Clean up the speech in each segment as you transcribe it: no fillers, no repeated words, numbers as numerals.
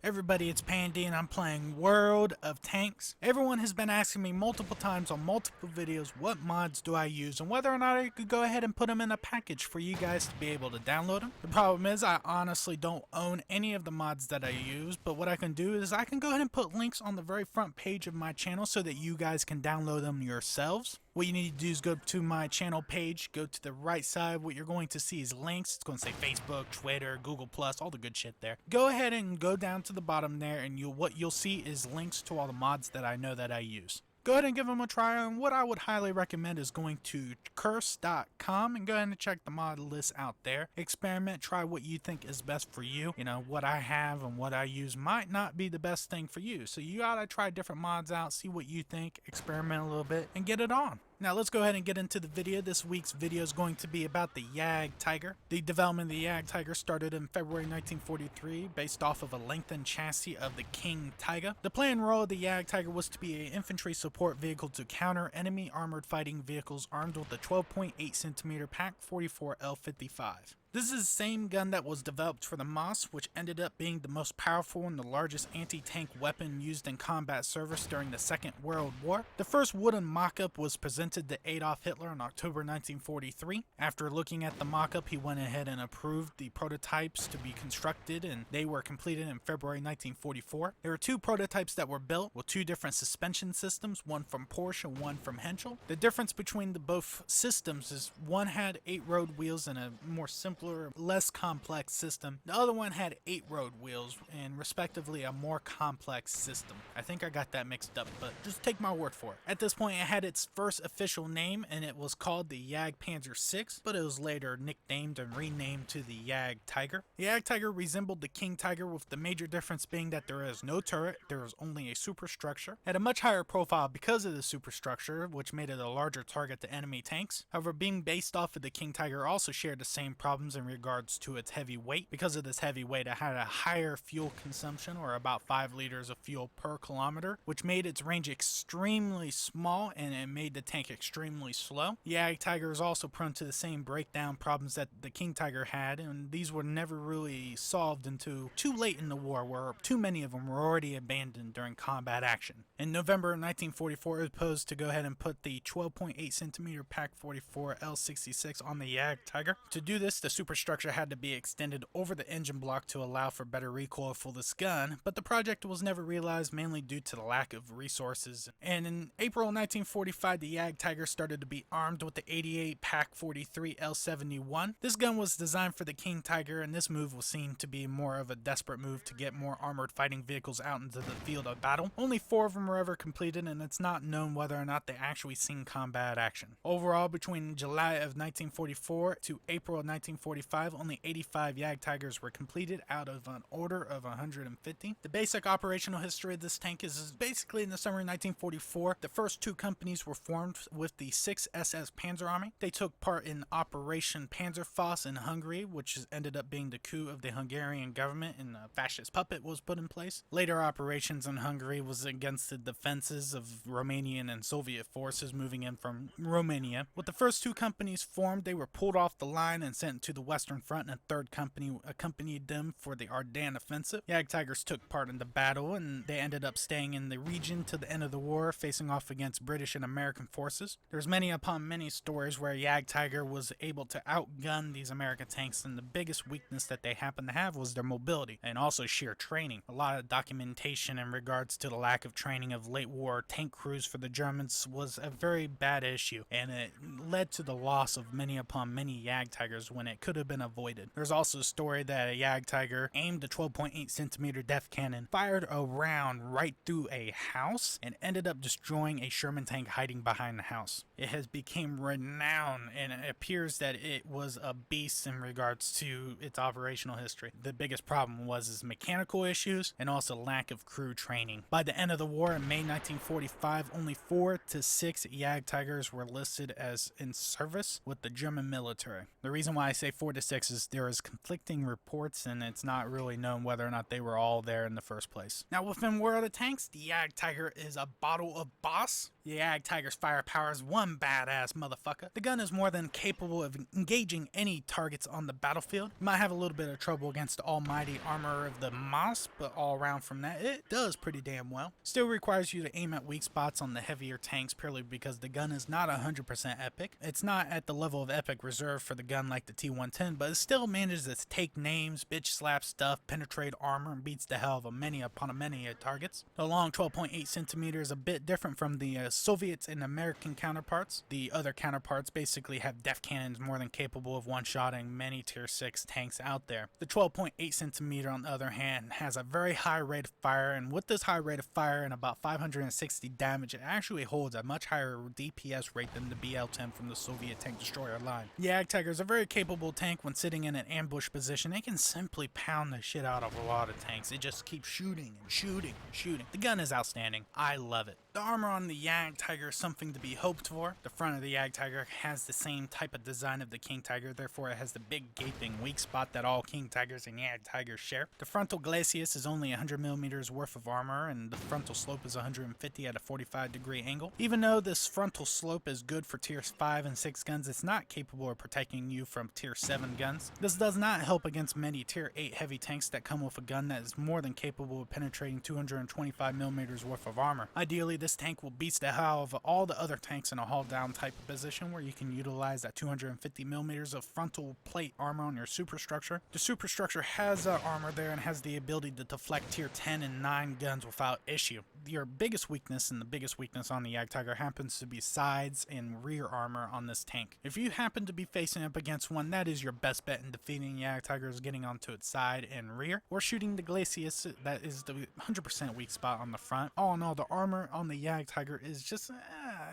Everybody, it's Pandy and I'm playing World of Tanks. Everyone has been asking me multiple times on multiple videos what mods do I use and whether or not I could go ahead and put them in a package for you guys to be able to download them. The problem is I honestly don't own any of the mods that I use, but what I can do is I can go ahead and put links on the very front page of my channel so that you guys can download them yourselves. What you need to do is go to my channel page, go to the right side. What you're going to see is links. It's going to say Facebook, Twitter, Google+, all the good shit there. Go ahead and go down to the bottom there, and what you'll see is links to all the mods that I know that I use. Go ahead and give them a try, and what I would highly recommend is going to curse.com and go ahead and check the mod list out there. Experiment, try what you think is best for you. You know, what I have and what I use might not be the best thing for you. So you gotta try different mods out, see what you think, experiment a little bit, and get it on. Now let's go ahead and get into the video. This week's video is going to be about the Jagdtiger. The development of the Jagdtiger started in February 1943 based off of a lengthened chassis of the King Tiger. The planned role of the Jagdtiger was to be an infantry support vehicle to counter enemy armored fighting vehicles armed with the 12.8cm Pak 44L55. This is the same gun that was developed for the Moss, which ended up being the most powerful and the largest anti-tank weapon used in combat service during the Second World War. The first wooden mock-up was presented to Adolf Hitler in October 1943. After looking at the mock-up, he went ahead and approved the prototypes to be constructed, and they were completed in February 1944. There were two prototypes that were built with two different suspension systems, one from Porsche and one from Henschel. The difference between the both systems is one had 8 road wheels and a more simpler, less complex system. The other one had 8 road wheels and respectively a more complex system. I think I got that mixed up, but just take my word for it. At this point, it had its first official name and it was called the Jagdpanzer VI, but it was later nicknamed and renamed to the Jagdtiger. The Jagdtiger resembled the King Tiger, with the major difference being that there is no turret, there is only a superstructure. Had a much higher profile because of the superstructure, which made it a larger target to enemy tanks. However, being based off of the King Tiger also shared the same problems in regards to its heavy weight. Because of this heavy weight, it had a higher fuel consumption, or about 5 liters of fuel per kilometer, which made its range extremely small and it made the tank extremely slow. The Jagdtiger is also prone to the same breakdown problems that the King Tiger had, and these were never really solved until too late in the war, where too many of them were already abandoned during combat action. In November 1944, it was proposed to go ahead and put the 12.8cm Pak 44 L66 on the Jagdtiger. To do this, the superstructure had to be extended over the engine block to allow for better recoil for this gun, but the project was never realized, mainly due to the lack of resources. And in April 1945, the Jagdtiger started to be armed with the 88 Pak 43 L71. This gun was designed for the King Tiger, and this move was seen to be more of a desperate move to get more armored fighting vehicles out into the field of battle. Only 4 of them were ever completed, and it's not known whether or not they actually seen combat action. Overall, between July of 1944 to April of 1945, only 85 Jagdtigers were completed out of an order of 150. The basic operational history of this tank is basically in the summer of 1944, the first 2 companies were formed with the 6th SS Panzer Army. They took part in Operation Panzerfaust in Hungary, which ended up being the coup of the Hungarian government, and a fascist puppet was put in place. Later operations in Hungary was against the defenses of Romanian and Soviet forces moving in from Romania. With the first 2 companies formed, they were pulled off the line and sent to the Western Front, and a 3rd company accompanied them for the Ardennes offensive. Jagdtigers took part in the battle, and they ended up staying in the region to the end of the war, facing off against British and American forces. There's many upon many stories where Jagdtiger was able to outgun these American tanks, and the biggest weakness that they happened to have was their mobility and also sheer training. A lot of documentation in regards to the lack of training of late war tank crews for the Germans was a very bad issue, and it led to the loss of many upon many Jagdtigers when it could have been avoided. There's also a story that a Jagdtiger aimed a 12.8cm depth cannon, fired a round right through a house, and ended up destroying a Sherman tank hiding behind the house. It has become renowned, and it appears that it was a beast in regards to its operational history. The biggest problem was its mechanical issues and also lack of crew training. By the end of the war in May 1945, only 4 to 6 Jagdtigers were listed as in service with the German military. The reason why I say 4 to 6 is there is conflicting reports, and it's not really known whether or not they were all there in the first place. Now, within World of Tanks, the Jagdtiger is a bottle of boss. The Jagdtiger's firepower is one badass motherfucker. The gun is more than capable of engaging any targets on the battlefield. You might have a little bit of trouble against the almighty armor of the Moss, but all around from that, it does pretty damn well. Still requires you to aim at weak spots on the heavier tanks purely because the gun is not 100% epic. It's not at the level of epic reserved for the gun like the T110, but it still manages to take names, bitch slap stuff, penetrate armor, and beats the hell of a many upon a many targets. The long 12.8 centimeter is a bit different from the Soviets and American counterparts. The other counterparts basically have def cannons more than capable of one-shotting many tier 6 tanks out there. The 12.8 centimeter on the other hand has a very high rate of fire, and with this high rate of fire and about 560 damage, it actually holds a much higher DPS rate than the BL-10 from the Soviet tank destroyer line. The Jagdtiger is a very capable tank when sitting in an ambush position. It can simply pound the shit out of a lot of tanks. It just keeps shooting and shooting and shooting. The gun is outstanding. I love it. The armor on the Jagdtiger is something to be hoped for. The front of the Jagdtiger has the same type of design of the King Tiger, therefore it has the big gaping weak spot that all King Tigers and Jagdtigers share. The frontal glacis is only 100 millimeters worth of armor, and the frontal slope is 150 at a 45-degree angle. Even though this frontal slope is good for tier 5 and 6 guns, it's not capable of protecting you from tier 7 guns. This does not help against many tier 8 heavy tanks that come with a gun that is more than capable of penetrating 225 millimeters worth of armor. Ideally, this tank will beat the hell of all the other tanks in a haul down type of position where you can utilize that 250 millimeters of frontal plate armor on your superstructure. The superstructure has armor there and has the ability to deflect tier 10 and 9 guns without issue. Your biggest weakness and the biggest weakness on the Jagdtiger happens to be sides and rear armor on this tank. If you happen to be facing up against one, that is your best bet in defeating the Jagdtiger, is getting onto its side and rear, or shooting the glacis, that is the 100% weak spot on the front. All in all, the armor on the Jagdtiger is just,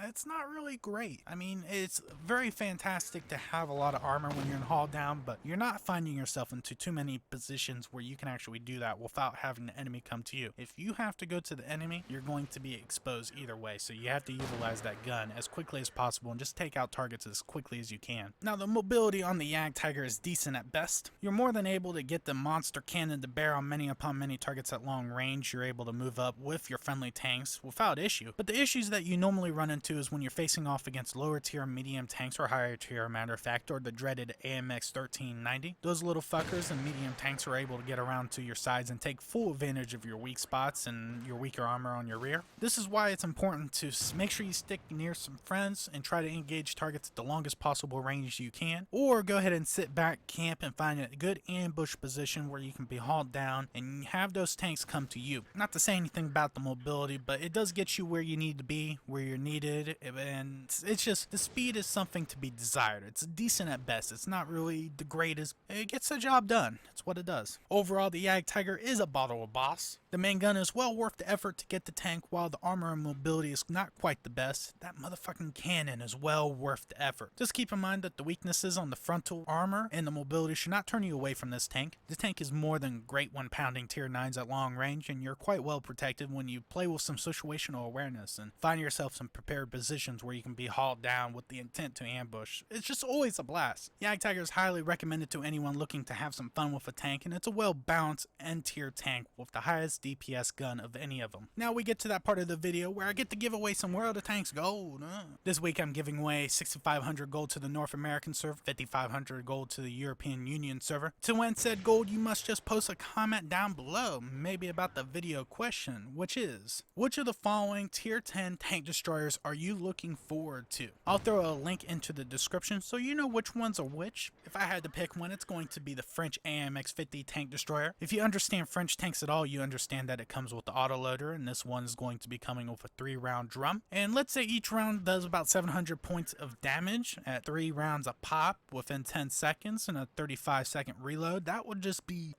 it's not really great. I mean, it's very fantastic to have a lot of armor when you're in haul down, but you're not finding yourself into too many positions where you can actually do that without having the enemy come to you. If you have to go to the enemy, you're going to be exposed either way, so you have to utilize that gun as quickly as possible and just take out targets as quickly as you can. Now, the mobility on the Jagdtiger is decent at best. You're more than able to get the monster cannon to bear on many upon many targets at long range. You're able to move up with your friendly tanks without issue, but the issues that you normally run into is when you're facing off against lower tier medium tanks, or higher tier matter of fact, or the dreaded AMX 1390. Those little fuckers and medium tanks are able to get around to your sides and take full advantage of your weak spots and your weaker armor on your rear. This is why it's important to make sure you stick near some friends and try to engage targets at the longest possible range you can, or go ahead and sit back, camp, and find a good ambush position where you can be hauled down and have those tanks come to you. Not to say anything about the mobility, but it does get you where you need to be, where you're needed, and it's just, the speed is something to be desired. It's decent at best. It's not really the greatest. It gets the job done. It's what it does. Overall, the Jagdtiger is a bottle of boss. The main gun is well worth the effort to get the tank, while the armor and mobility is not quite the best. That motherfucking cannon is well worth the effort. Just keep in mind that the weaknesses on the frontal armor and the mobility should not turn you away from this tank. The tank is more than great when pounding tier 9s at long range, and you're quite well protected when you play with some situational awareness and find yourself in prepared positions where you can be hauled down with the intent to ambush. It's just always a blast. Jagdtiger is highly recommended to anyone looking to have some fun with a tank, and it's a well balanced end tier tank with the highest DPS gun of any of them. Now we get to that part of the video where I get to give away some World of Tanks gold. This week I'm giving away 6,500 gold to the North American server, 5,500 gold to the European Union server. To win said gold, you must just post a comment down below, maybe about the video question, which is, which of the following tier 10 tank destroyers are you looking forward to? I'll throw a link into the description so you know which ones are which. If I had to pick one, it's going to be the French AMX 50 tank destroyer. If you understand French tanks at all, you understand that it comes with the autoloader, and this one is going to be coming with a 3-round drum. And let's say each round does about 700 points of damage at 3 rounds a pop within 10 seconds and a 35-second reload. That would just be,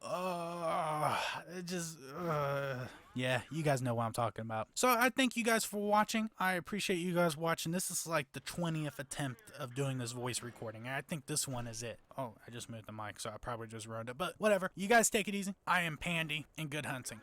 yeah, you guys know what I'm talking about. So I thank you guys for watching. I appreciate you guys watching. This is like the 20th attempt of doing this voice recording. I think this one is it. Oh, I just moved the mic, so I probably just ruined it. But whatever. You guys take it easy. I am Pandy, and good hunting.